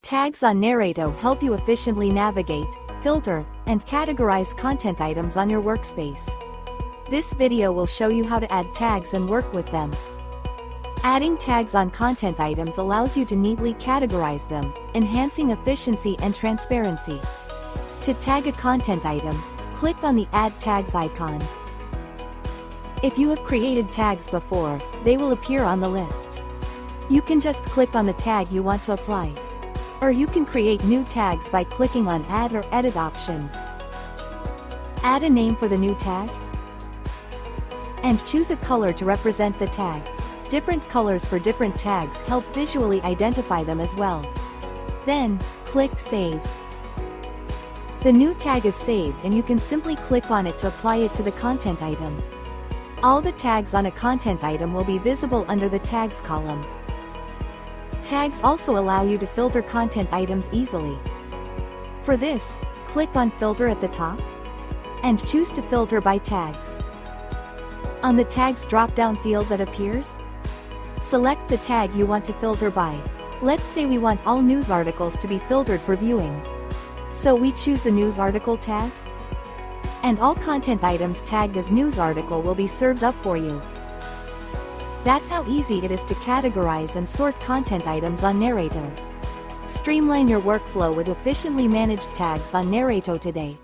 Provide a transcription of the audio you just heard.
Tags on Narrato help you efficiently navigate, filter, and categorize content items on your workspace. This video will show you how to add tags and work with them. Adding tags on content items allows you to neatly categorize them, enhancing efficiency and transparency. To tag a content item, click on the Add Tags icon. If you have created tags before, they will appear on the list. You can just click on the tag you want to apply. Or you can create new tags by clicking on Add or Edit options. Add a name for the new tag. And choose a color to represent the tag. Different colors for different tags help visually identify them as well. Then, click Save. The new tag is saved and you can simply click on it to apply it to the content item. All the tags on a content item will be visible under the Tags column. Tags also allow you to filter content items easily. For this, click on Filter at the top, and choose to filter by tags. On the Tags drop-down field that appears, select the tag you want to filter by. Let's say we want all news articles to be filtered for viewing. So we choose the News Article tag, and all content items tagged as news article will be served up for you. That's how easy it is to categorize and sort content items on Narrato. Streamline your workflow with efficiently managed tags on Narrato today.